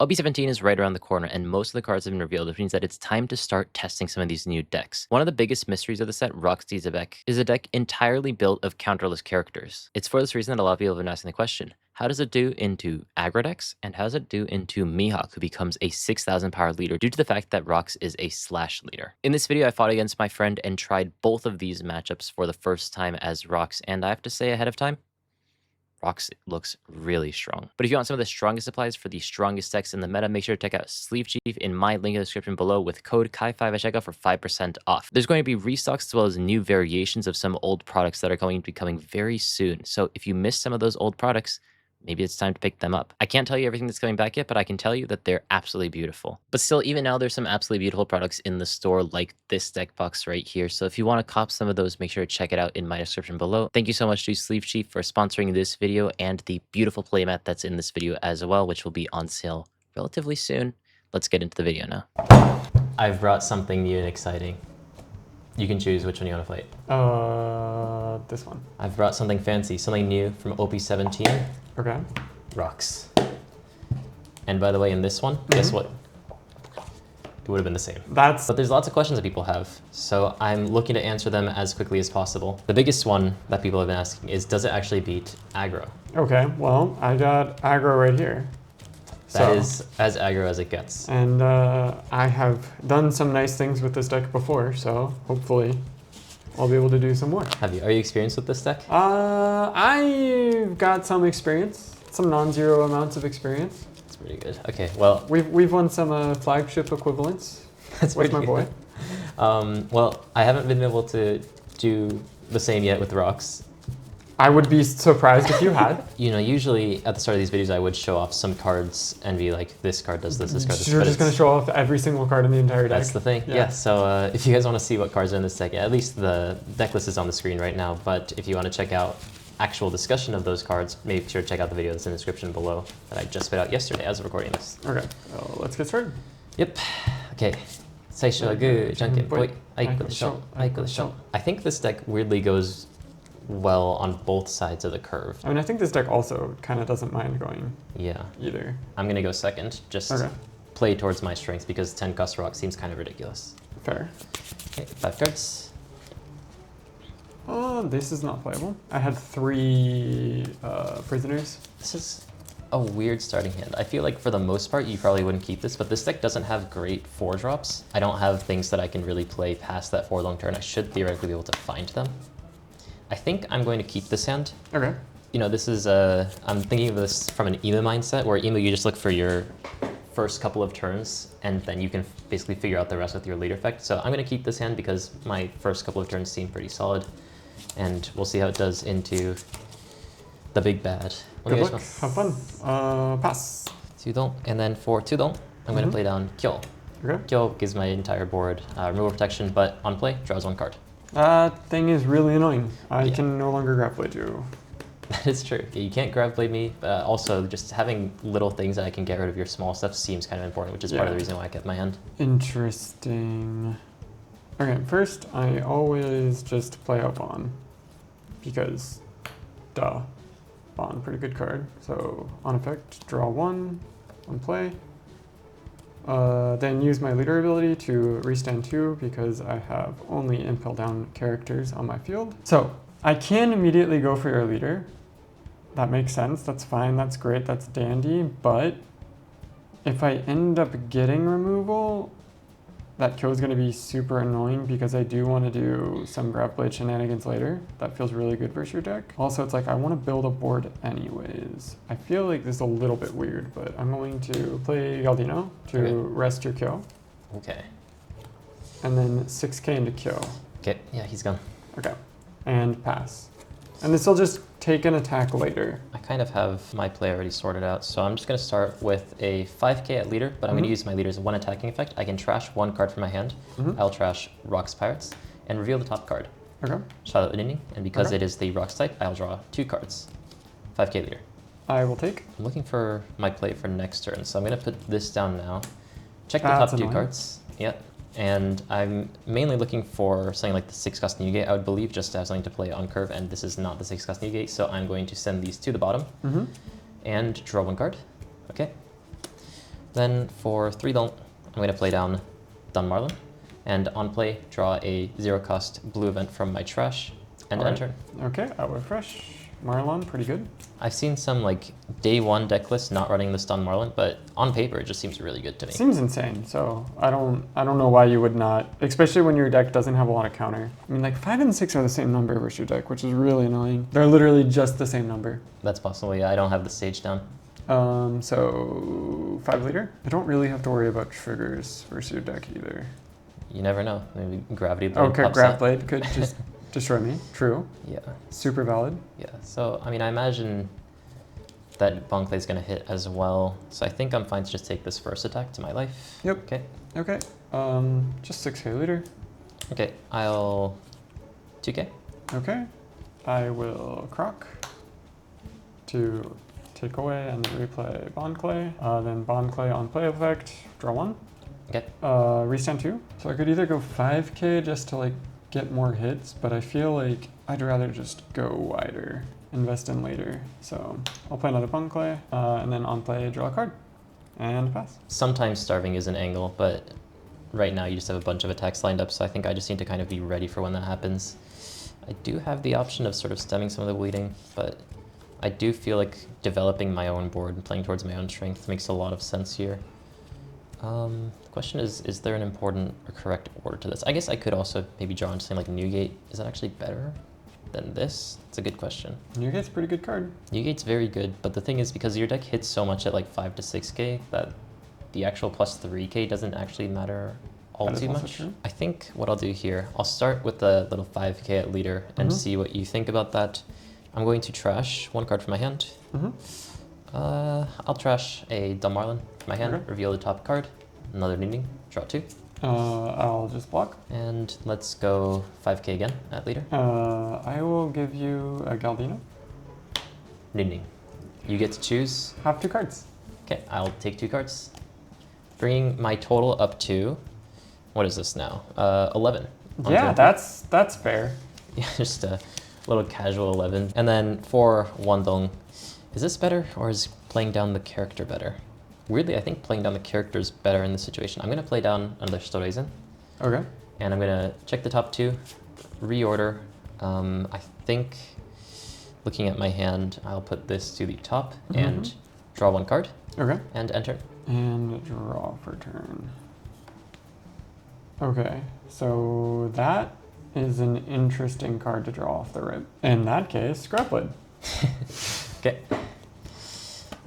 OB17 is right around the corner, and most of the cards have been revealed, which means that it's time to start testing some of these new decks. One of the biggest mysteries of the set, Roxy's deck, is a deck entirely built of counterless characters. It's for this reason that a lot of people have been asking the question, how does it do into aggro decks, and how does it do into Mihawk, who becomes a 6,000 power leader due to the fact that Rox is a slash leader? In this video, I fought against my friend and tried both of these matchups for the first time as Rox, and I have to say ahead of time, Rox looks really strong. But if you want some of the strongest supplies for the strongest decks in the meta, make sure to check out Sleeve Chief in my link in the description below with code KAI5 at checkout for 5% off. There's going to be restocks as well as new variations of some old products that are going to be coming very soon. So if you missed some of those old products, maybe it's time to pick them up. I can't tell you everything that's coming back yet, but I can tell you that they're absolutely beautiful. But still, even now, there's some absolutely beautiful products in the store like this deck box right here. So if you want to cop some of those, make sure to check it out in my description below. Thank you so much to Sleeve Chief for sponsoring this video and the beautiful playmat that's in this video as well, which will be on sale relatively soon. Let's get into the video now. I've brought something new and exciting. You can choose which one you want to fight. This one. I've brought something fancy, something new from OP17. Okay. Rocks. And by the way, in this one, guess what? It would have been the same. But there's lots of questions that people have, so I'm looking to answer them as quickly as possible. The biggest one that people have been asking is, does it actually beat aggro? Okay, well, I got aggro right here. That is as aggro as it gets. And I have done some nice things with this deck before, so hopefully I'll be able to do some more. Have you? Are you experienced with this deck? I've got some experience, some non-zero amounts of experience. That's pretty good. Okay, well, we've won some flagship equivalents. That's with my boy. Well, I haven't been able to do the same yet with Rocks. I would be surprised if you had. You know, usually at the start of these videos, I would show off some cards and be like, this card does this, this card does this. You're just going to show off every single card in the entire deck. That's the thing. Yeah. So if you guys want to see what cards are in this deck, at least the deck list is on the screen right now. But if you want to check out actual discussion of those cards, make sure to check out the video that's in the description below that I just put out yesterday as of recording this. Okay, well, let's get started. Yep. Okay. I think this deck weirdly goes well on both sides of the curve. I mean, I think this deck also kind of doesn't mind going either. I'm going to go second, just play towards my strengths because 10 cost rock seems kind of ridiculous. Fair. Okay, 5 cards. This is not playable. I had 3 prisoners. This is a weird starting hand. I feel like for the most part, you probably wouldn't keep this, but this deck doesn't have great 4-drops. I don't have things that I can really play past that 4 long turn. I should theoretically be able to find them. I think I'm going to keep this hand. Okay. You know, this is I'm thinking of this from an Emu mindset, where Emu, you just look for your first couple of turns, and then you can basically figure out the rest with your leader effect. So I'm going to keep this hand because my first couple of turns seem pretty solid, and we'll see how it does into the big bad. Good luck. Have fun. Pass. Tudon, and then for Tudon, I'm going to play down Kyo. Okay. Kyo gives my entire board removal protection, but on play, draws 1 card. That thing is really annoying. I can no longer grab blade you. That is true. Yeah, you can't grab blade me, but also just having little things that I can get rid of your small stuff seems kind of important, which is part of the reason why I kept my hand. Interesting. Okay, first I always just play out Bond because, duh, Bond, pretty good card. So on effect, draw 1 on play. Then use my leader ability to restand 2 because I have only impel down characters on my field. So I can immediately go for your leader. That makes sense. That's fine. That's great. That's dandy. But if I end up getting removal, that kill is going to be super annoying because I do want to do some grab blade shenanigans later. That feels really good versus your deck. Also, it's like I want to build a board anyways. I feel like this is a little bit weird, but I'm going to play Galdino to rest your kill. Okay. And then 6k into kill. Okay, yeah, he's gone. Okay, and pass. And this will just take an attack later. I kind of have my play already sorted out, so I'm just going to start with a 5k at leader, but I'm going to use my leader's 1 attacking effect. I can trash 1 card from my hand. I'll trash Rocks Pirates and reveal the top card. Okay. Charlotte Winning, and because it is the Rocks type, I'll draw 2 cards. 5k leader. I will take. I'm looking for my play for next turn, so I'm going to put this down now. Check the top 2 cards. Yep. And I'm mainly looking for something like the 6-cost Newgate, I would believe, just to have something to play on curve, and this is not the 6-cost Newgate, so I'm going to send these to the bottom and draw 1 card. Okay. Then for 3 Dong, I'm going to play down Dunmarlin. And on play, draw a 0-cost blue event from my trash and end turn. Okay, out refresh. Marlon, pretty good. I've seen some like day 1 deck lists not running this Dunmarlin, but on paper it just seems really good to me. Seems insane. So I don't know why you would not, especially when your deck doesn't have a lot of counter. I mean, like 5 and 6 are the same number versus your deck, which is really annoying. They're literally just the same number. That's possible. Yeah, I don't have the stage down. So 5 leader. I don't really have to worry about triggers versus your deck either. You never know. Maybe Gravity Blade Okay, pops Grav up. Blade could just destroy me. True. Yeah. Super valid. Yeah. So, I mean, I imagine that Bonkle is going to hit as well. So I think I'm fine to just take this first attack to my life. Yep. Okay. Okay. Just 6k leader. Okay, I'll 2k. Okay. I will croc to take away and replay Bond Clay. Then Bond Clay on play effect, draw 1. Okay. Restand 2. So I could either go 5k just to like get more hits, but I feel like I'd rather just go wider, invest in later. So I'll play another Bond Clay, and then on play draw a card and pass. Sometimes starving is an angle, but right now you just have a bunch of attacks lined up, so I think I just need to kind of be ready for when that happens. I do have the option of sort of stemming some of the bleeding, but I do feel like developing my own board and playing towards my own strength makes a lot of sense here. The question is there an important or correct order to this? I guess I could also maybe draw into something like Newgate. Is that actually better than this? It's a good question. Newgate's a pretty good card. Newgate's very good, but the thing is because your deck hits so much at like 5 to 6k that the actual plus 3k doesn't actually matter all too much. True. I think what I'll do here, I'll start with the little 5k at leader and see what you think about that. I'm going to trash 1 card from my hand. I'll trash a Dunmarlin from my hand, reveal the top card, another Ninding, draw 2. I'll just block. And let's go 5k again at leader. I will give you a Galdino. Ninding. You get to choose. Have 2 cards. Okay, I'll take 2 cards. Bringing my total up to, what is this now? 11. Yeah, that's fair. Yeah, just a little casual 11. And then for Wandong, is this better or is playing down the character better? Weirdly, I think playing down the character is better in this situation. I'm going to play down another Storeisen. Okay. And I'm going to check the top 2, reorder. I think, looking at my hand, I'll put this to the top and draw 1 card. Okay. And enter. And draw for turn. Okay, so that is an interesting card to draw off the rip. In that case, Grappling. Okay.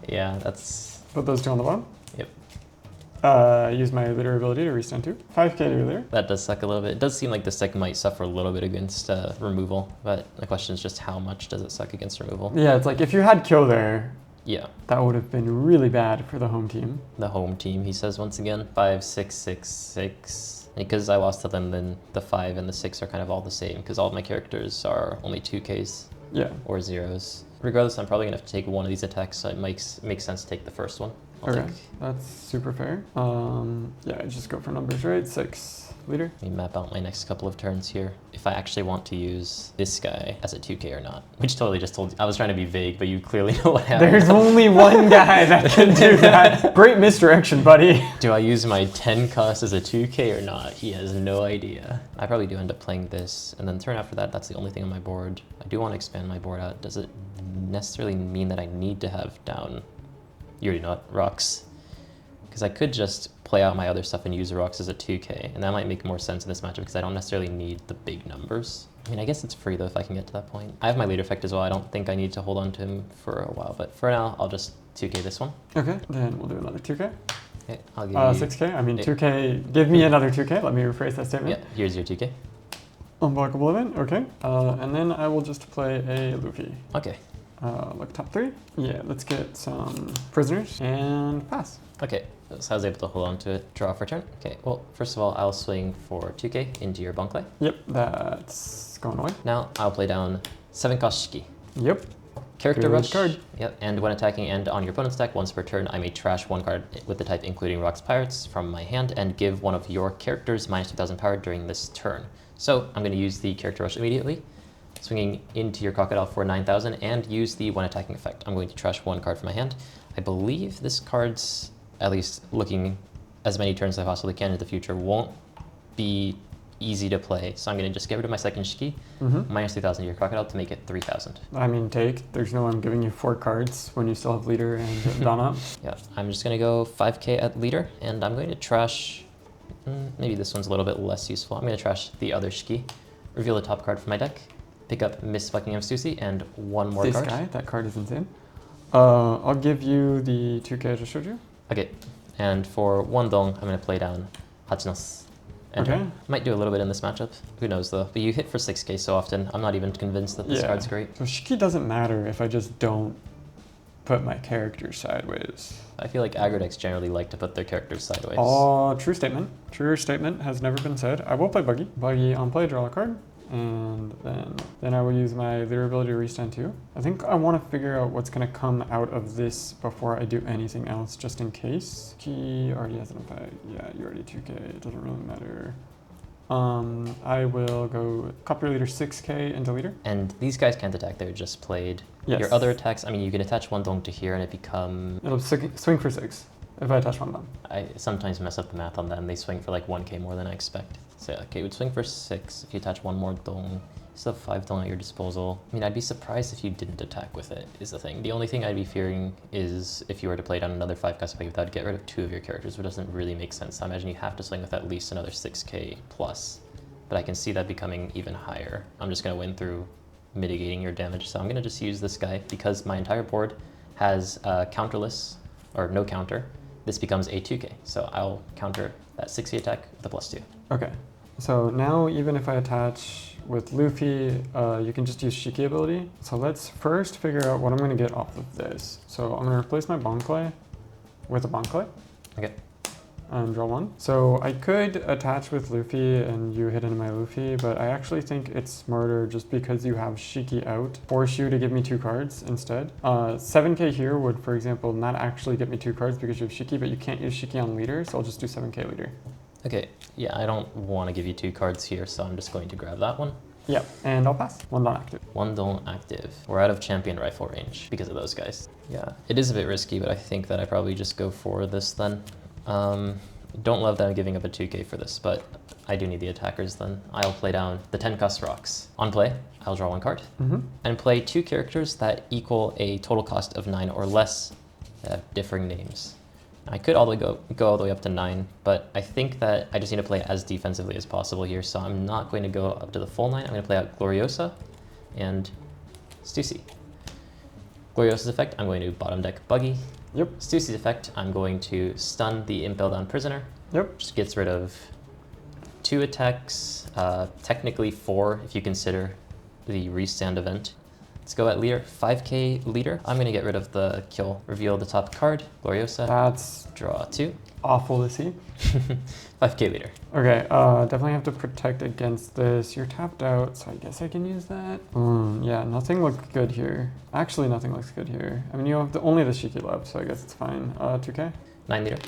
Yeah, that's... Put those 2 on the bottom. Yep. Use my leader ability to restand 2. 5k to your leader. That does suck a little bit. It does seem like this deck might suffer a little bit against removal, but the question is just how much does it suck against removal? Yeah, it's like if you had kill there, Yeah. that would have been really bad for the home team. The home team, he says once again. 5, 6, 6, 6. Because I lost to them, then the 5 and the 6 are kind of all the same, because all of my characters are only 2Ks. Yeah. Or 0s. Regardless, I'm probably going to have to take one of these attacks, so it makes sense to take the first one. Okay, that's super fair. Yeah, I just go for numbers, right? 6. Leader. Let me map out my next couple of turns here. If I actually want to use this guy as a 2K or not. Which totally just told you. I was trying to be vague, but you clearly know what happened. There's only one guy that can do that. Great misdirection, buddy. Do I use my 10 cost as a 2K or not? He has no idea. I probably do end up playing this, and then turn after that, that's the only thing on my board. I do want to expand my board out. Does it necessarily mean that I need to have down, you already know it, rocks? Because I could just play out my other stuff and use the rocks as a 2K, and that might make more sense in this matchup because I don't necessarily need the big numbers. I mean, I guess it's free though if I can get to that point. I have my leader effect as well. I don't think I need to hold on to him for a while, but for now, I'll just 2K this one. Okay, then we'll do another 2K. Okay, I'll give you 6K, I mean 2K, give me another 2K, let me rephrase that statement. Yeah, here's your 2K. Unblockable event, okay. And then I will just play a Luffy. Okay. Look, top 3. Yeah, let's get some prisoners and pass. Okay, so I was able to hold on to it. Draw for turn. Okay, well, first of all, I'll swing for 2K into your Bonkle. Yep, that's going away. Now, I'll play down 7 cost Shiki. Yep. Character Good rush. card. Yep, and when attacking and on your opponent's deck, once per turn, I may trash 1 card with the type including Rocks Pirates from my hand and give one of your characters minus 2,000 power during this turn. So, I'm going to use the character rush immediately, swinging into your Crocodile for 9,000 and use the when attacking effect. I'm going to trash 1 card from my hand. I believe this card's at least looking as many turns as I possibly can in the future, won't be easy to play. So I'm going to just get rid of my second Shiki, minus 3,000 to your Crocodile to make it 3,000. I mean, take. There's no I'm giving you 4 cards when you still have leader and Donna. Yeah, I'm just going to go 5k at leader, and I'm going to trash, maybe this one's a little bit less useful. I'm going to trash the other Shiki, reveal the top card from my deck, pick up Miss Buckingham Stussy, and one more card. This guy, that card is insane. I'll give you the 2k I just showed you. Okay, and for one dong, I'm going to play down Hachinos. Okay. Might do a little bit in this matchup. Who knows though? But you hit for 6k so often, I'm not even convinced that this card's great. So Shiki doesn't matter if I just don't put my character sideways. I feel like aggro decks generally like to put their characters sideways. Oh, true statement. True statement has never been said. I will play Buggy. Buggy on play, draw a card. And then I will use my leader ability to restand 2. I think I want to figure out what's going to come out of this before I do anything else, just in case. He already has an effect. Yeah, you already 2k. It doesn't really matter. I will go copy your leader 6k into leader. And these guys can't attack, they're just played. Yes. Your other attacks, I mean, you can attach one dong to here and it become... It'll swing for 6 if I attach one dong. I sometimes mess up the math on that and they swing for like 1k more than I expect. So yeah, okay, it would swing for 6 if you attach one more dong. You still have 5 dong at your disposal. I mean, I'd be surprised if you didn't attack with it, is the thing. The only thing I'd be fearing is if you were to play down another 5 Cassiopeia without get rid of 2 of your characters, which doesn't really make sense. I imagine you have to swing with at least another 6k plus. But I can see that becoming even higher. I'm just going to win through mitigating your damage. So I'm going to just use this guy because my entire board has counterless, or no counter. This becomes a 2k. So I'll counter that 6k attack with a +2. Okay. So now even if I attach with Luffy, you can just use Shiki ability. So let's first figure out what I'm going to get off of this. So I'm going to replace my Bonclay with a Bonclay. Okay. And draw 1. So I could attach with Luffy and you hit into my Luffy, but I actually think it's smarter just because you have Shiki out, force you to give me 2 cards instead. 7k here would, for example, not actually get me 2 cards because you have Shiki, but you can't use Shiki on leader, so I'll just do 7k leader. Okay, yeah, I don't want to give you 2 cards here, so I'm just going to grab that one. Yeah, and I'll pass. 1 dong active. 1 dong active. We're out of champion rifle range because of those guys. Yeah, it is a bit risky, but I think that I probably just go for this then. Don't love that I'm giving up a 2k for this, but I do need the attackers then. I'll play down the 10 cost rocks. On play, I'll draw 1 card and play 2 characters that equal a total cost of 9 or less that have differing names. I could all the way go all the way up to 9, but I think that I just need to play as defensively as possible here, so I'm not going to go up to the full 9. I'm going to play out Gloriosa and Stussy. Gloriosa's effect, I'm going to bottom deck Buggy. Yep. Stussy's effect, I'm going to stun the Impel Down Prisoner. Yep. Just gets rid of 2 attacks, technically 4 if you consider the restand event. Let's go at leader, 5k leader. I'm gonna get rid of the kill, reveal the top card, Gloriosa. That's draw 2. Awful to see. 5k leader. Okay, definitely have to protect against this. You're tapped out, so I guess I can use that. Yeah, nothing looked good here. Actually, nothing looks good here. I mean, you have only the Shiki left, so I guess it's fine. 2k. 9 leader.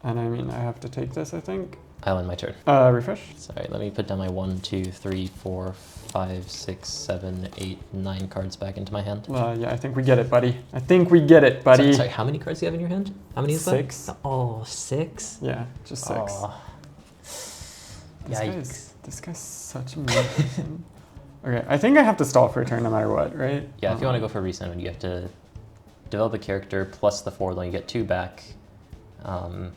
And I mean, I have to take this, I think. I'll end my turn. Refresh. Sorry, let me put down my 1, 2, 3, 4, 5, 6, 7, 8, 9 cards back into my hand. Yeah, I think we get it, buddy. I think we get it, buddy. Sorry, how many cards do you have in your hand? How many is that? 6. Oh, 6? Yeah, just 6. Oh. Yikes. This guy's such a mean person. Okay, I think I have to stall for a turn no matter what, right? Yeah, if you want to go for resummon, you have to develop a character plus the 4, then you get 2 back.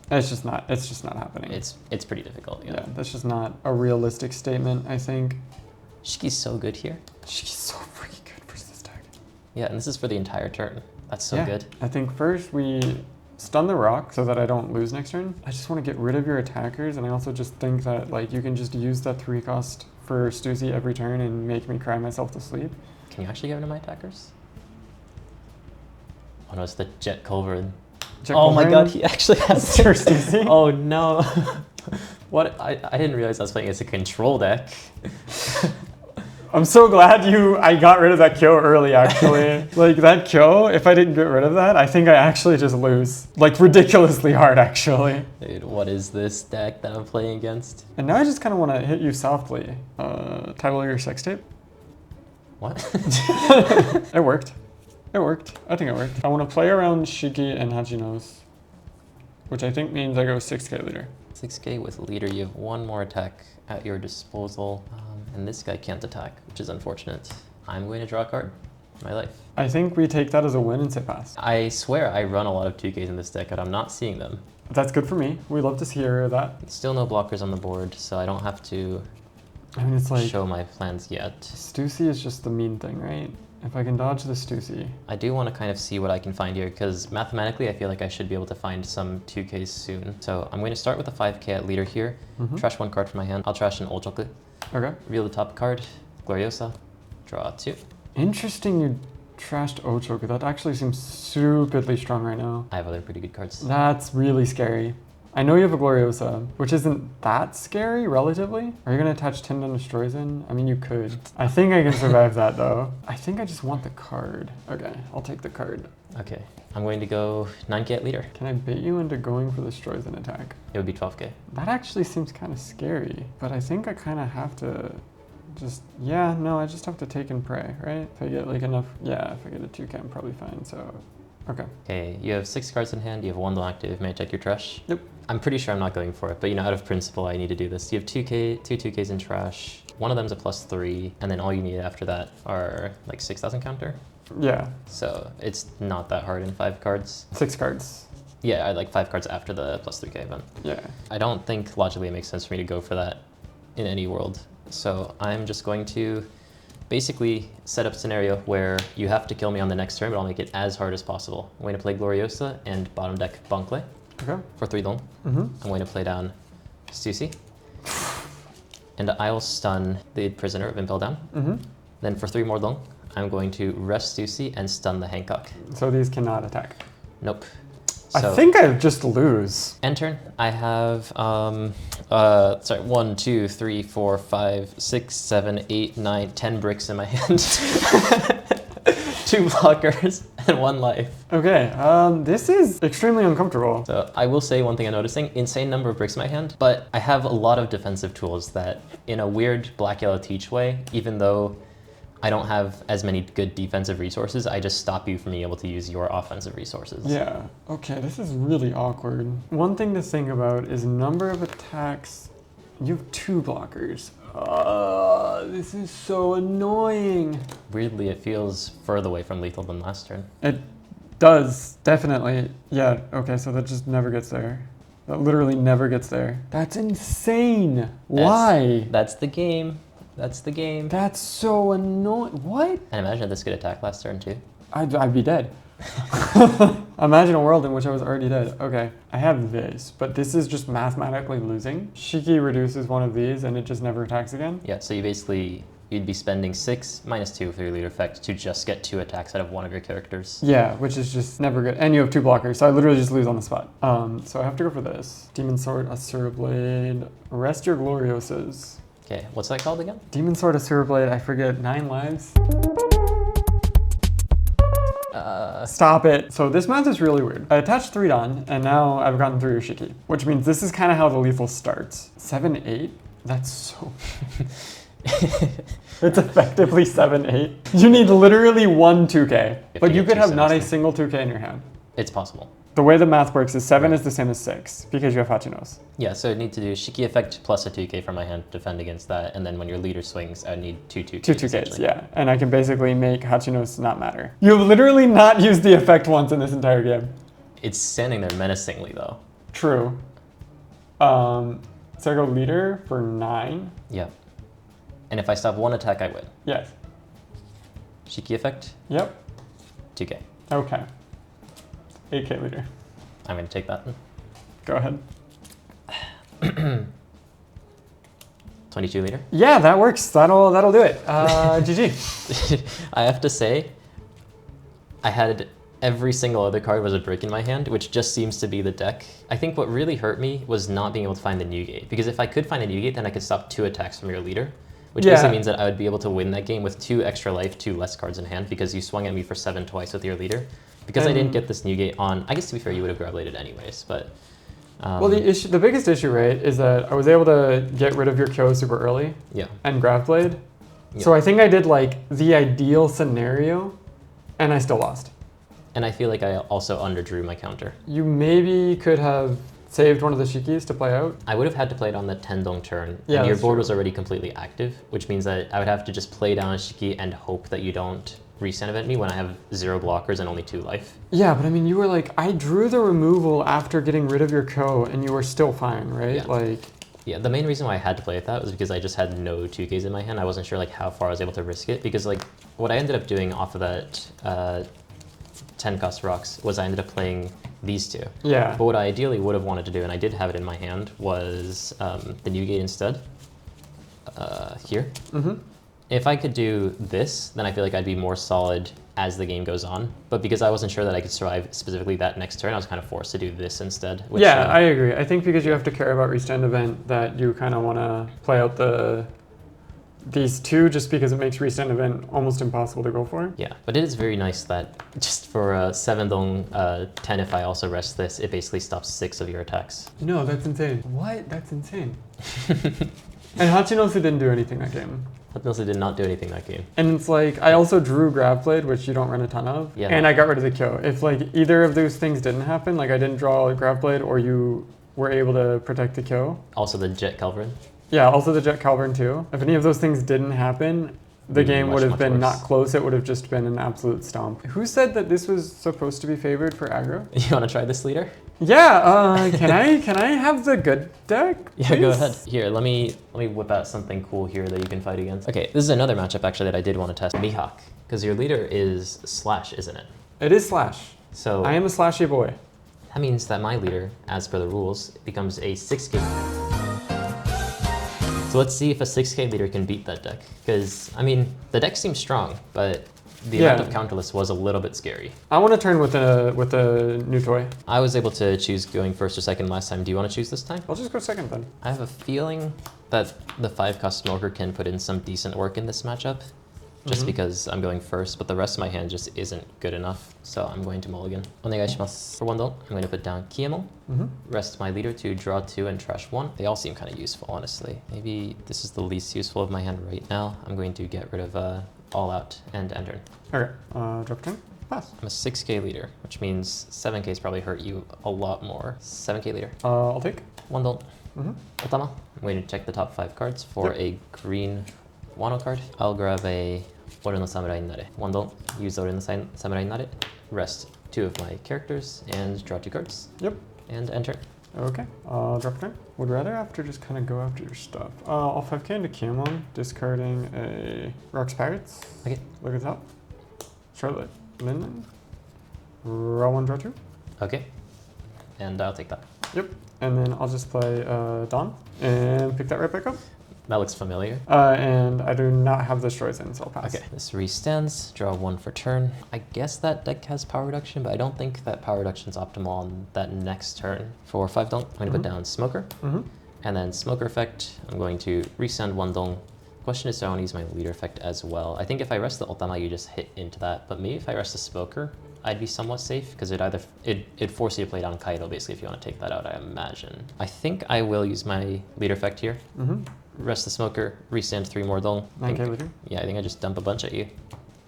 It's just not happening. It's pretty difficult. Yeah, that's just not a realistic statement, I think. Shiki's so good here. Shiki's so freaking good versus this deck. Yeah, and this is for the entire turn. That's so good. I think first we stun the rock so that I don't lose next turn. I just want to get rid of your attackers, and I also just think that like you can just use that 3 cost for Stussy every turn and make me cry myself to sleep. Can you actually get rid of my attackers? Oh no, it's the Jet Culverin. Oh my god, he actually has Stussy. Oh no. What? I didn't realize I was playing as a control deck. I'm so glad I got rid of that kill early, actually. Like, that kill, if I didn't get rid of that, I think I actually just lose. Like, ridiculously hard, actually. Dude, what is this deck that I'm playing against? And now I just kind of want to hit you softly. Title of your sex tape? What? It worked. It worked. I think it worked. I want to play around Shiki and Hachinos which I think means I go 6k leader. 6k with leader, you have one more attack at your disposal, and this guy can't attack, which is unfortunate. I'm going to draw a card. My life. I think we take that as a win and say pass. I swear I run a lot of 2Ks in this deck, and I'm not seeing them. That's good for me. We love to hear that. Still no blockers on the board, so I don't have to I mean, it's like show my plans yet. Stussy is just the mean thing, right? If I can dodge the Stussy. I do want to kind of see what I can find here, because mathematically I feel like I should be able to find some 2Ks soon. So I'm going to start with a 5K at leader here, trash one card from my hand. I'll trash an old chocolate. Okay. Reveal the top card, Gloriosa, draw 2. Interesting you trashed Ochoku. That actually seems stupidly strong right now. I have other pretty good cards. That's really scary. I know you have a Gloriosa, which isn't that scary, relatively. Are you going to attach Tindon Destroys in? I mean, you could. I think I can survive that, though. I think I just want the card. Okay, I'll take the card. Okay, I'm going to go 9K at leader. Can I bait you into going for the Destroys in attack? It would be 12K. That actually seems kind of scary, but I think I kind of have to just, yeah, no, I just have to take and pray, right? If I get like enough, yeah, if I get a 2K, I'm probably fine, so, okay. Okay, you have 6 cards in hand, you have 1 active. May I check your trash? Yep. I'm pretty sure I'm not going for it, but you know, out of principle, I need to do this. You have 2 2Ks in trash. One of them's a +3, and then all you need after that are like 6,000 counter. Yeah. So it's not that hard in 5 cards. 6 cards. Yeah, I like 5 cards after the +3K event. Yeah. I don't think logically it makes sense for me to go for that in any world. So I'm just going to basically set up a scenario where you have to kill me on the next turn, but I'll make it as hard as possible. I'm going to play Gloriosa and bottom deck Bunkley. Okay. For 3 long. I'm going to play down Stussy. And I'll stun the Prisoner of Impel down. Then for 3 more long, I'm going to rest Stussy and stun the Hancock. So these cannot attack. Nope. I think I just lose. End turn. I have, sorry, 1, 2, 3, 4, 5, 6, 7, 8, 9, 10 bricks in my hand. 2 blockers and 1 life. Okay, this is extremely uncomfortable. So I will say one thing I'm noticing, insane number of bricks in my hand, but I have a lot of defensive tools that in a weird black-yellow teach way, even though I don't have as many good defensive resources, I just stop you from being able to use your offensive resources. Yeah, okay, this is really awkward. One thing to think about is number of attacks. You have 2 blockers. This is so annoying. Weirdly, it feels further away from lethal than last turn. It does, definitely. Yeah, okay, so that just never gets there. That literally never gets there. That's insane. Why? That's the game. That's the game. That's so annoying. What? And imagine if this could attack last turn too. I'd be dead. Imagine a world in which I was already dead. Okay, I have this, but this is just mathematically losing. Shiki reduces one of these and it just never attacks again. Yeah, so you'd be spending 6 -2 for your leader effect to just get 2 attacks out of one of your characters. Yeah, which is just never good. And you have 2 blockers, so I literally just lose on the spot. So I have to go for this. Demon Sword, Asura Blade, rest your Gloriosas. Okay, what's that called again? Demon Sword, Asura Blade, I forget, 9 lives? Stop it. So this math is really weird. I attached 3 Don, and now I've gotten through your Shiki, which means this is kind of how the lethal starts. 7, 8? That's so... It's effectively 7, 8. You need literally 1 2K, but you could have not a single 2K in your hand. It's possible. The way the math works is 7 is the same as 6, because you have Hachinos. Yeah, so I'd need to do Shiki effect plus a 2K from my hand to defend against that, and then when your leader swings, I'd need 2 2Ks. 2 2Ks, yeah. And I can basically make Hachinos not matter. You have literally not used the effect once in this entire game. It's standing there menacingly, though. True. So I go leader for 9. Yeah. And if I stop 1 attack, I win. Yes. Shiki effect, Yep. 2K. Okay. 8K leader. I'm going to take that. Go ahead. 22 leader. Yeah, that works. That'll do it. GG. I have to say, I had every single other card was a brick in my hand, which just seems to be the deck. I think what really hurt me was not being able to find the new gate, because if I could find a new gate, then I could stop 2 attacks from your leader, which basically means that I would be able to win that game with 2 extra life, 2 less cards in hand, because you swung at me for 7 twice with your leader. Because I didn't get this new gate on, I guess to be fair, you would have grab bladed anyways, but... well, the biggest issue, right, is that I was able to get rid of your Kyo super early. Yeah. And grab blade. Yeah. So I think I did like the ideal scenario, and I still lost. And I feel like I also underdrew my counter. You maybe could have saved one of the Shikis to play out. I would have had to play it on the Tendong turn, Yeah, and your that's board true. was already completely active, which means that I would have to just play down a Shiki and hope that you don't restand event me when I have 0 blockers and only 2 life. Yeah, but I mean, you were like, I drew the removal after getting rid of your Ko, and you were still fine, right? Yeah. Like, Yeah, the main reason why I had to play with that was because I just had no 2Ks in my hand. I wasn't sure like how far I was able to risk it, because like what I ended up doing off of that 10 cost rocks was I ended up playing these 2. yeah. But what I ideally would have wanted to do, and I did have it in my hand, was the new gate instead, here. Mm-hmm. If I could do this, then I feel like I'd be more solid as the game goes on. But because I wasn't sure that I could survive specifically that next turn, I was kind of forced to do this instead. Which, Yeah, I agree. I think because you have to care about restand event, that you kind of want to play out these 2 just because it makes restand event almost impossible to go for. Yeah, but it is very nice that just for 7 dong 10, if I also rest this, it basically stops 6 of your attacks. No, that's insane. What? That's insane. And Hachinosu didn't do anything that game. Hachinosu did not do anything that game. And it's like, I also drew Grav Blade, which you don't run a ton of, Yeah. and I got rid of the Kyo. If like either of those things didn't happen, like I didn't draw a Grav Blade or you were able to protect the Kyo. Also the Jet Calvin. Yeah, also the Jet Calvern too. If any of those things didn't happen, the game would have much been worse. not close. It would have just been an absolute stomp. Who said that this was supposed to be favored for aggro? You want to try this leader? Yeah, can I have the good deck? Yeah, go please? ahead. Here, let me whip out something cool here that you can fight against. Okay, this is another matchup actually that I did want to test. Mihawk, because your leader is Slash, isn't it? It is Slash. So I am a slashy boy. that means that my leader, as per the rules, becomes a 6K. So let's see if a 6K leader can beat that deck. Because, I mean, the deck seems strong, but the amount of counterless was a little bit scary. I want to turn with a new toy. I was able to choose going first or second last time. Do you want to choose this time? I'll just go second then. I have a feeling that the 5-cost Smoker can put in some decent work in this matchup, just because I'm going first, but the rest of my hand just isn't good enough, so I'm going to mulligan. Onegaishimasu. For 1 don, I'm going to put down Kiemon, rest my leader to draw 2 and trash 1. They all seem kind of useful, honestly. Maybe this is the least useful of my hand right now. I'm going to get rid of All Out and Enter. Okay, drop turn, pass. I'm a 6K leader, which means 7Ks probably hurt you a lot more. 7K leader. I'll take. 1 don. Otama. I'm going to check the top 5 cards for a green Wano card. I'll grab a Ore no Samurai Nare. 1 don. Use Ore no Samurai Nare. Rest 2 of my characters and draw 2 cards. Yep. And enter. Okay, drop turn. Would rather have to just kind of go after your stuff. I'll 5K into Kiemon, discarding a Rocks Pirates. Okay. Look at the top. Charlotte Linden. Draw 1, draw 2. Okay. And I'll take that. Yep. And then I'll just play Dawn and pick that right back up. That looks familiar. And I do not have destroys in, so I'll pass. Okay, this restands, draw 1 for turn. I guess that deck has power reduction, but I don't think that power reduction is optimal on that next turn. For 5 dong, I'm going to put down Smoker. And then Smoker effect, I'm going to restand 1 dong. Question is, do I want to use my leader effect as well? I think if I rest the Otama, you just hit into that. But maybe if I rest the Smoker, I'd be somewhat safe, because it'd force you to play down Kaido, basically, if you want to take that out, I imagine. I think I will use my leader effect here. Rest the Smoker, restand 3 more dong. 9K leader. Yeah, I think I just dump a bunch at you.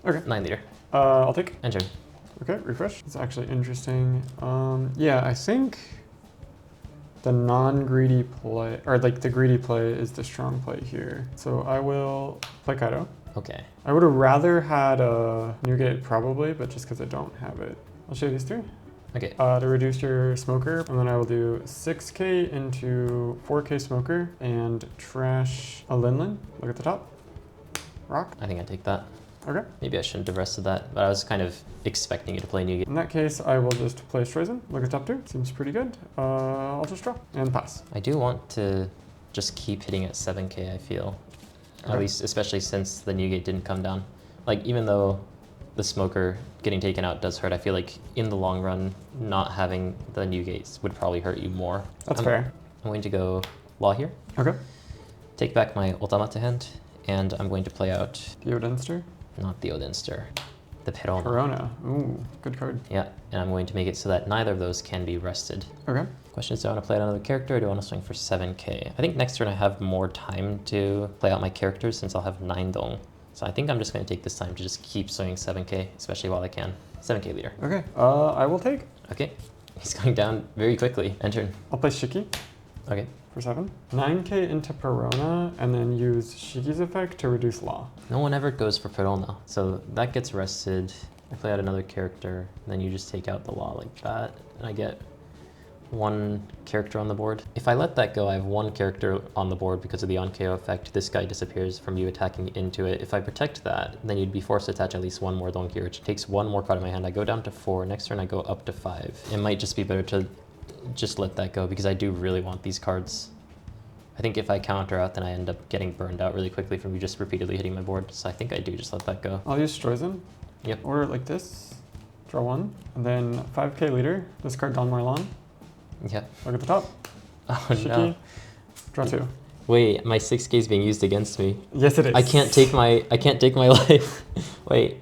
Okay. 9 leader. I'll take. Enter. Okay, refresh. It's actually interesting. Yeah, I think the non-greedy play, or like the greedy play is the strong play here. So I will play Kaido. Okay. I would have rather had a Newgate probably, but just because I don't have it. I'll show you these 3. Okay. To reduce your Smoker, and then I will do 6K into 4K Smoker and trash a Linlin. Look at the top. Rock. I think I take that. Okay. Maybe I shouldn't have rested that, but I was kind of expecting you to play Newgate. In that case, I will just play Stroizen. Look at top 2. Seems pretty good. I'll just draw and pass. I do want to just keep hitting at 7K, I feel. Okay. At least, especially since the Newgate didn't come down. Like, even though the Smoker getting taken out does hurt, I feel like in the long run, not having the Newgates would probably hurt you more. That's fair. I'm going to go Law here. Okay. Take back my Otama to hand, and I'm going to play out, The Odinster. not the Odinster, the Perona. Corona. Ooh, good card. Yeah, and I'm going to make it so that neither of those can be rested. Okay. Question is, do I want to play another character or do I want to swing for 7K? I think next turn I have more time to play out my characters since I'll have 9 dong. So I think I'm just going to take this time to just keep swinging 7K, especially while I can. 7k leader. Okay, I will take. Okay, he's going down very quickly. End turn. I'll play Shiki Okay. for 7. 9k into Perona, and then use Shiki's effect to reduce Law. No one ever goes for Perona, so that gets rested. I play out another character, then you just take out the Law like that, and I get 1 character on the board. If I let that go, I have 1 character on the board because of the on-KO effect. This guy disappears from you attacking into it. If I protect that, then you'd be forced to attach at least 1 more Don here, which takes 1 more card in my hand. I go down to 4. Next turn, I go up to 5. It might just be better to just let that go because I do really want these cards. I think if I counter out, then I end up getting burned out really quickly from you just repeatedly hitting my board. So I think I do just let that go. I'll use Strozen. Yep. Or like this. Draw 1. And then 5k leader. Discard Don Marlon. Yeah. Look at the top. Oh Shiki. no. Draw 2. Wait, my 6k is being used against me. Yes, it is. I can't take my life. Wait.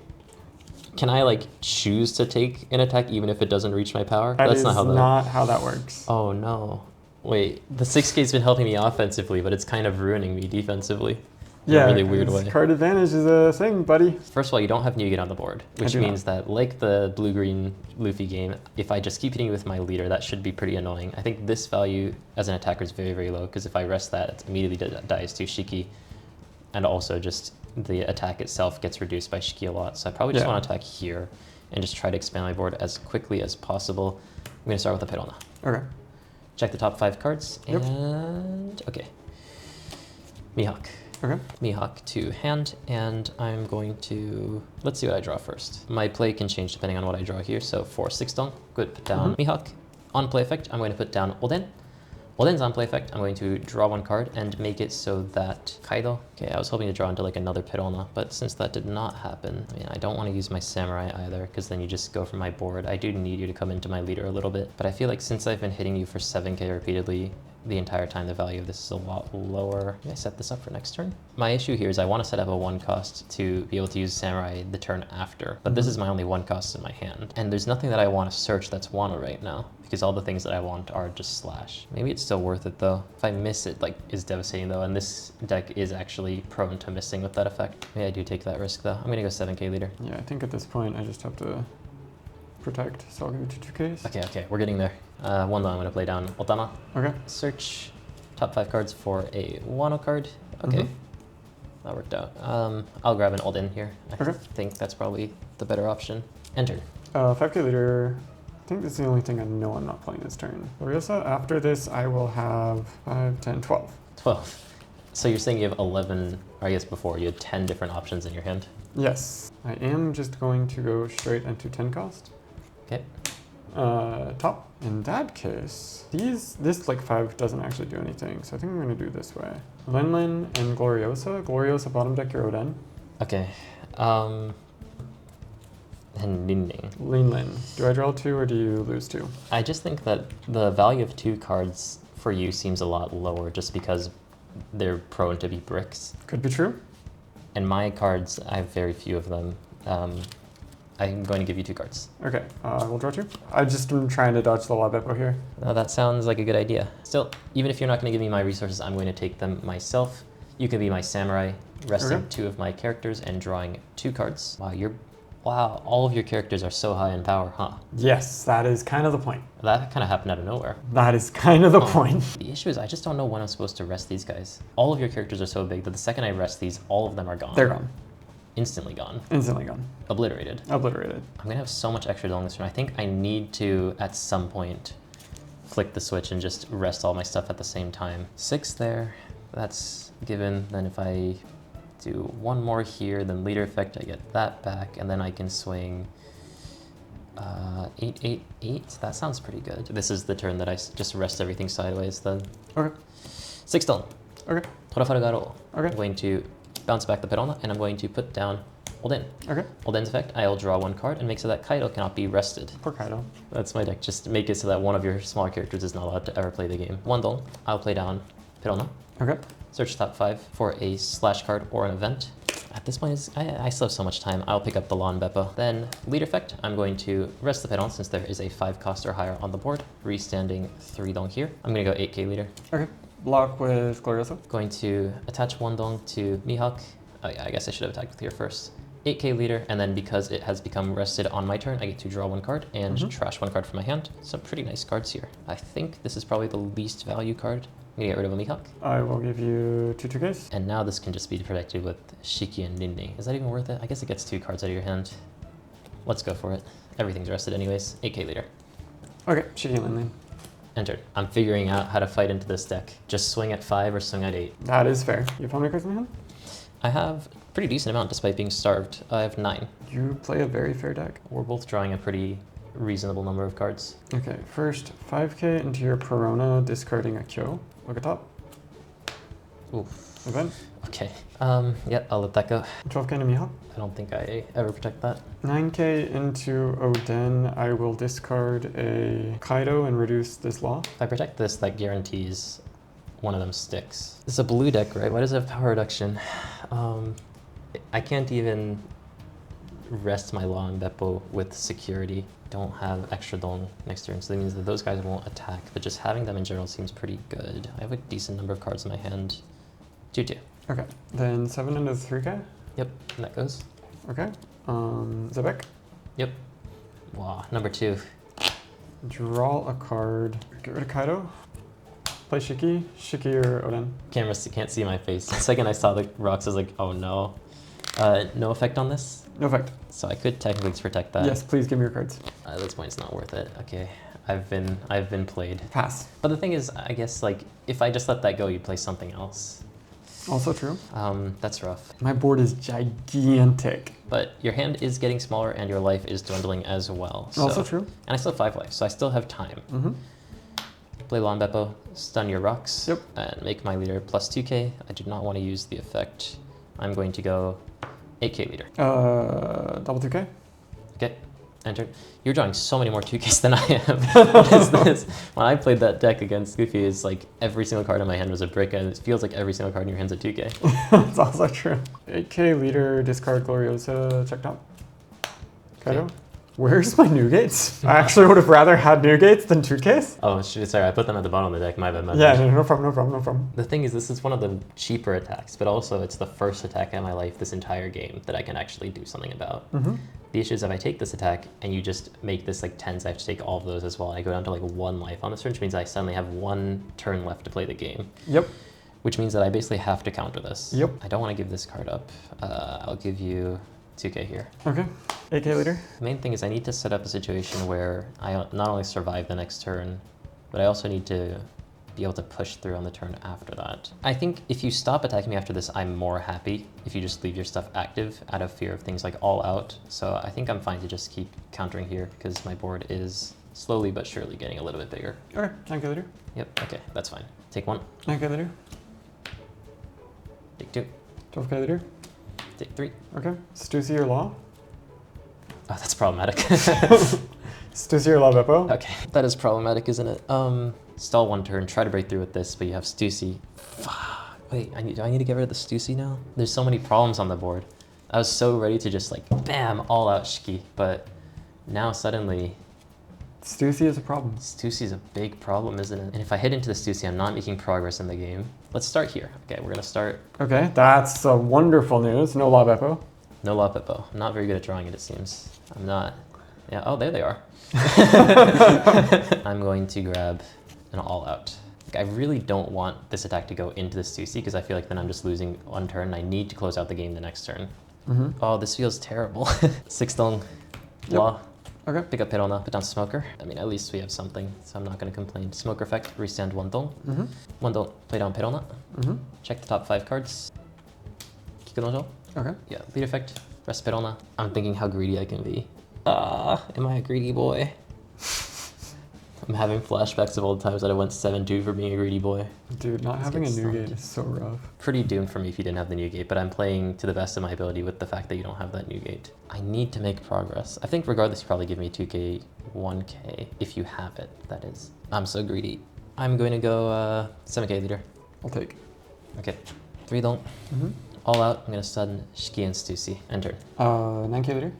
Can I like choose to take an attack even if it doesn't reach my power? That's not how that works. Oh no. Wait, the 6k's been helping me offensively, but it's kind of ruining me defensively. In a really weird way. Card advantage is a thing, buddy. First of all, you don't have Nougat on the board, which means that like the blue-green Luffy game, if I just keep hitting with my leader, that should be pretty annoying. I think this value as an attacker is very, very low, because if I rest that, it immediately dies to Shiki, and also just the attack itself gets reduced by Shiki a lot. So I probably just want to attack here and just try to expand my board as quickly as possible. I'm going to start with a Perona. Okay. Check the top 5 cards, and okay. Mihawk. Okay. Mihawk to hand, and I'm going to, let's see what I draw first. My play can change depending on what I draw here, so for 6 Dong, good, put down Mihawk. On play effect, I'm going to put down Oden. Oden's on play effect, I'm going to draw 1 card and make it so that Kaido. Okay, I was hoping to draw into like another Perona, but since that did not happen, I mean, I don't want to use my Samurai either, because then you just go from my board. I do need you to come into my leader a little bit, but I feel like since I've been hitting you for 7k repeatedly, the entire time, the value of this is a lot lower. Can I set this up for next turn? My issue here is I want to set up a 1 cost to be able to use Samurai the turn after, but this is my only 1 cost in my hand. And there's nothing that I want to search that's Wano right now, because all the things that I want are just slash. Maybe it's still worth it though. If I miss it, like, is devastating though, and this deck is actually prone to missing with that effect. Maybe I do take that risk though. I'm gonna go 7k leader. Yeah, I think at this point I just have to protect, so I'll give it to 2ks. Okay, we're getting there. 1 though, I'm gonna play down Otama. Okay. Search top 5 cards for a Wano card. Okay, that worked out. I'll grab an Oden here. I think that's probably the better option. Enter. 5k leader. I think this is the only thing I know I'm not playing this turn. Gloriosa, after this I will have 5, 10, 12. 12. So you're saying you have 11, or I guess before, you had 10 different options in your hand? Yes. I am just going to go straight into 10 cost. Okay. Top. In that case, this like 5 doesn't actually do anything, so I think I'm gonna do it this way. Lin and Gloriosa. Gloriosa bottom deck your Oden. Okay. And Lin. Lin. Do I draw 2 or do you lose 2? I just think that the value of 2 cards for you seems a lot lower just because they're prone to be bricks. Could be true. And my cards, I have very few of them. I'm going to give you 2 cards. Okay, we'll draw 2. I just am trying to dodge the law Beppo here. That sounds like a good idea. Still, even if you're not going to give me my resources, I'm going to take them myself. You can be my samurai, resting 2 of my characters and drawing 2 cards. Wow, all of your characters are so high in power, huh? Yes, that is kind of the point. That kind of happened out of nowhere. That is kind of the point. The issue is I just don't know when I'm supposed to rest these guys. All of your characters are so big that the second I rest these, all of them are gone. They're gone. Instantly gone. Instantly gone. Obliterated. Obliterated. I'm gonna have so much extra along this turn. I think I need to, at some point, flick the switch and just rest all my stuff at the same time. 6 there, that's given. Then if I do 1 more here, then leader effect, I get that back, and then I can swing 8, 8, 8. That sounds pretty good. This is the turn that I just rest everything sideways then. Okay. 6 done. Okay. Torafaru Garo. Okay. I'm going to bounce back the Perona, and I'm going to put down Oden. Okay. Oden's effect, I'll draw 1 card and make so that Kaido cannot be rested. Poor Kaido. That's my deck. Just make it so that one of your smaller characters is not allowed to ever play the game. 1 Dong, I'll play down Perona. Okay. Search top 5 for a slash card or an event. At this point, I still have so much time. I'll pick up the Lawn Beppo. Then, leader effect, I'm going to rest the Perona since there is a 5 cost or higher on the board. Restanding 3 Dong here. I'm going to go 8k leader. Okay. Block with Gloriosa. Going to attach 1 Dong to Mihawk. Oh yeah, I guess I should have attacked with here first. 8k leader, and then because it has become rested on my turn, I get to draw 1 card and trash 1 card from my hand. Some pretty nice cards here. I think this is probably the least value card. I'm gonna get rid of a Mihawk. I will give you 2 2Ks. And now this can just be protected with Shiki and Nindi. Is that even worth it? I guess it gets 2 cards out of your hand. Let's go for it. Everything's rested anyways. 8k leader. Okay, Shiki and Lin. Entered. I'm figuring out how to fight into this deck. Just swing at 5 or swing at 8. That is fair. You have how many cards in your hand? I have a pretty decent amount despite being starved. I have 9. You play a very fair deck. We're both drawing a pretty reasonable number of cards. Okay, first 5k into your Perona, discarding a Kyo. Look at top. Oof. Event. Okay. Yeah, I'll let that go. 12k into Mihawk. I don't think I ever protect that. 9k into Oden. I will discard a Kaido and reduce this law. If I protect this, that guarantees one of them sticks. This is a blue deck, right? Why does it have power reduction? I can't even rest my Law and Beppo with security. Don't have extra Dong next turn, so that means that those guys won't attack, but just having them in general seems pretty good. I have a decent number of cards in my hand. 2-2. Okay, then 7 into 3k. Yep, and that goes. Okay, Zebek. Yep. Wow, number 2. Draw a card. Get rid of Kaido. Play Shiki. Shiki or Oden. Cameras can't see my face. The second I saw the rocks, I was like, oh no. No effect on this? No effect. So I could technically just protect that. Yes, please give me your cards. At this point, it's not worth it. Okay, I've been played. Pass. But the thing is, I guess like if I just let that go, you'd play something else. Also true. That's rough. My board is gigantic. But your hand is getting smaller and your life is dwindling as well. So. Also true. And I still have 5 life, so I still have time. Play Lon Beppo, stun your rocks, Yep. and make my leader plus 2k. I do not want to use the effect. I'm going to go 8k leader. Double 2k. Okay, entered. You're drawing so many more 2ks than I am. What is this? When I played that deck against Goofy, it's like every single card in my hand was a brick, and it feels like every single card in your hand's a 2k. That's also true. 8k leader, discard Gloriosa, check top. Kaido. Okay. Where's my new gates? I actually would have rather had new gates than 2ks. Oh, sorry, I put them at the bottom of the deck. My bad. Yeah, no problem, no problem, no problem. The thing is, this is one of the cheaper attacks, but also it's the first attack in my life this entire game that I can actually do something about. The issue is if I take this attack and you just make this like 10s, I have to take all of those as well. I go down to like 1 life on this turn, which means I suddenly have 1 turn left to play the game. Yep. Which means that I basically have to counter this. Yep. I don't want to give this card up. I'll give you 2k here. Okay. 8k leader. The main thing is I need to set up a situation where I not only survive the next turn, but I also need to be able to push through on the turn after that. I think if you stop attacking me after this, I'm more happy if you just leave your stuff active out of fear of things like all out. So I think I'm fine to just keep countering here because my board is slowly but surely getting a little bit bigger. Okay, 9k leader. Yep, okay, that's fine. Take 1. 9k leader. Take 2. 12k leader. Take 3. Okay. Stussy or Law? Oh, that's problematic. Stussy or Law Beppo? Okay, that is problematic, isn't it? Stall 1 turn, try to break through with this, but you have Stussy. Wait, do I need to get rid of the Stussy now? There's so many problems on the board. I was so ready to just like, bam, all out Shiki, but now suddenly... Stussy is a problem. Stussy's a big problem, isn't it? And if I hit into the Stussy, I'm not making progress in the game. Let's start here. Okay, we're gonna start. Okay, that's wonderful news. No Law Beppo. No Law Beppo. I'm not very good at drawing it seems. I'm not. Yeah, oh, there they are. I'm going to grab an all out. I really don't want this attack to go into the Stussy because I feel like then I'm just losing 1 turn and I need to close out the game the next turn. Oh, this feels terrible. 6 Dong, Law. Okay. Pick up Perona, put down Smoker. I mean, at least we have something, so I'm not going to complain. Smoker effect, restand 1 Dong. 1 Dong, play down Perona. Check the top 5 cards. Kikunojo. Okay. Yeah, lead effect, rest Perona. I'm thinking how greedy I can be. Am I a greedy boy? I'm having flashbacks of old times that I went 7-2 for being a greedy boy. Dude, not having a new gate is so rough. Pretty doomed for me if you didn't have the new gate, but I'm playing to the best of my ability with the fact that you don't have that new gate. I need to make progress. I think regardless, you probably give me 2k, 1k, if you have it, that is. I'm so greedy. I'm going to go 7k leader. I'll take. Okay, 3 Dong. All out, I'm going to stun Shiki and Stussy. Enter. 9k leader.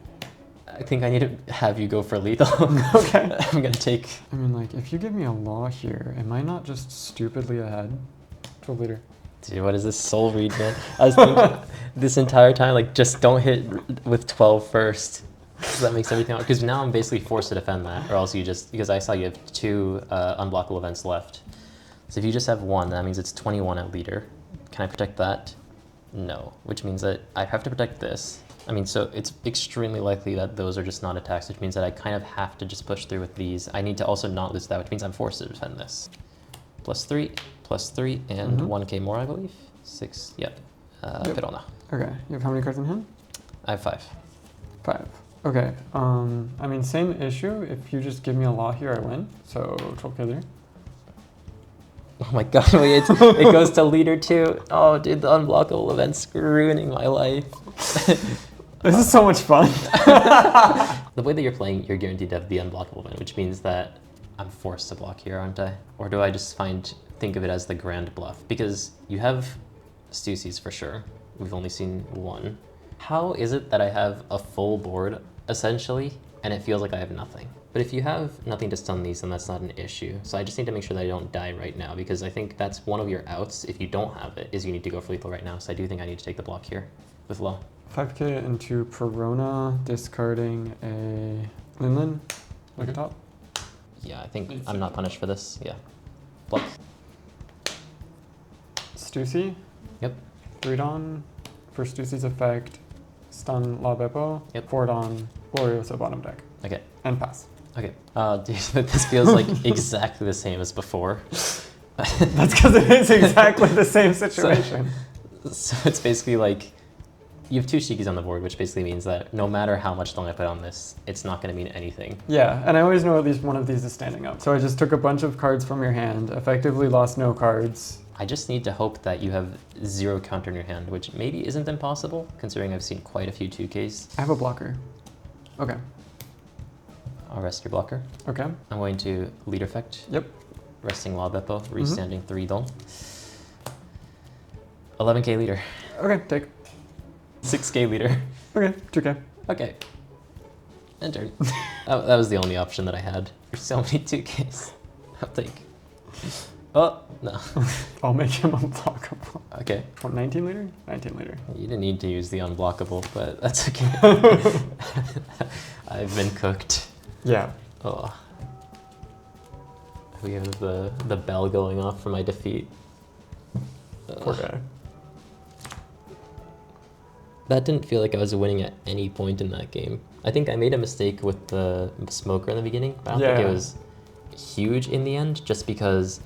I think I need to have you go for lethal. Okay. I'm going to take... I mean, like, if you give me a Law here, am I not just stupidly ahead? 12 leader. Dude, what is this soul read, man? I was thinking this entire time, like, just don't hit with 12 first. So that makes everything out. Because now I'm basically forced to defend that, or else you just, because I saw you have 2 unblockable events left. So if you just have 1, that means it's 21 at leader. Can I protect that? No, which means that I have to protect this. I mean, so it's extremely likely that those are just not attacks, which means that I kind of have to just push through with these. I need to also not lose that, which means I'm forced to defend this. +3, and 1k more, I believe. 6, yep. Pirona. Okay, you have how many cards in hand? I have 5. 5. Okay, I mean, same issue. If you just give me a law here, I win. So 12k there. Oh my god, wait, it goes to leader 2. Oh, dude, the unblockable event's ruining my life. This is so much fun. The way that you're playing, you're guaranteed to have the unblockable event, which means that I'm forced to block here, aren't I? Or do I just think of it as the grand bluff? Because you have Stussy's for sure. We've only seen 1. How is it that I have a full board, essentially, and it feels like I have nothing? But if you have nothing to stun these, then that's not an issue. So I just need to make sure that I don't die right now, because I think that's one of your outs, if you don't have it, is you need to go for lethal right now. So I do think I need to take the block here with low. 5k into Pirona, discarding a Linlin, like a top. Yeah, I think I'm not punished for this. Yeah. Block. Stussy. Yep. 3 Dawn. For Stussy's effect, stun La Beppo. Yep. 4 Dawn, Gloriosa bottom deck. Okay. And pass. Okay. Dude, this feels like exactly the same as before. That's because it is exactly the same situation. So it's basically like, you have 2 Shikis on the board, which basically means that no matter how much stone I put on this, it's not going to mean anything. Yeah, and I always know at least one of these is standing up. So I just took a bunch of cards from your hand, effectively lost no cards. I just need to hope that you have 0 counter in your hand, which maybe isn't impossible, considering I've seen quite a few 2Ks. I have a blocker. Okay. I'll rest your blocker. Okay. I'm going to leader effect. Yep. Resting La Beppo, restanding 3 Don. 11k leader. Okay, take. 6k leader. Okay, 2k. Okay. Enter. That was the only option that I had. There's so many 2Ks. I'll take. Oh, no. I'll make him unblockable. Okay. What, 19 liter? 19 liter. You didn't need to use the unblockable, but that's okay. I've been cooked. Yeah. Oh. We have the bell going off for my defeat. Poor guy. That didn't feel like I was winning at any point in that game. I think I made a mistake with the smoker in the beginning, but I don't think it was huge in the end, just because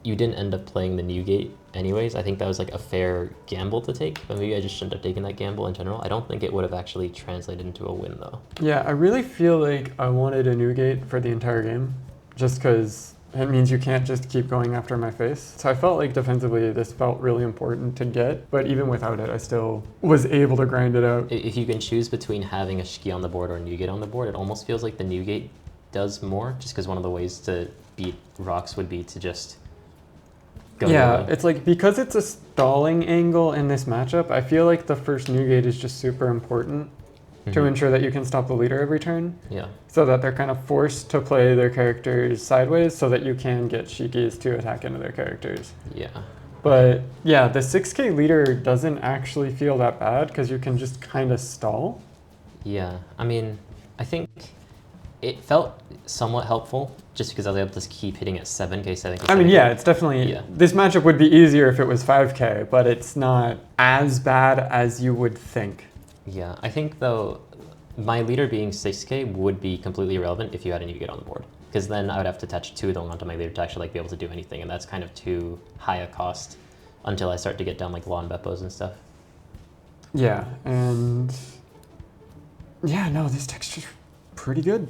you didn't end up playing the new gate anyways. I think that was like a fair gamble to take, but maybe I just shouldn't have taken that gamble in general. I don't think it would have actually translated into a win though. Yeah, I really feel like I wanted a new gate for the entire game, just because it means you can't just keep going after my face. So I felt like defensively this felt really important to get, but even without it, I still was able to grind it out. If you can choose between having a Shiki on the board or a new gate on the board, it almost feels like the new gate does more, just because one of the ways to beat rocks would be to just go. Yeah, it's like, because it's a stalling angle in this matchup, I feel like the first new gate is just super important to ensure that you can stop the leader every turn. Yeah. So that they're kind of forced to play their characters sideways so that you can get Shikis to attack into their characters. Yeah. But yeah, the 6k leader doesn't actually feel that bad because you can just kind of stall. Yeah, I mean, I think it felt somewhat helpful just because I was able to keep hitting at 7k, 7k, 7k. I mean, yeah, it's definitely, this matchup would be easier if it was 5k, but it's not as bad as you would think. Yeah, I think though, my leader being 6k would be completely irrelevant if you had a new gate on the board. Because then I would have to attach 2 of them onto my leader to actually like be able to do anything, and that's kind of too high a cost until I start to get down like lawn beppos and stuff. Yeah, and yeah, no, this texture's pretty good.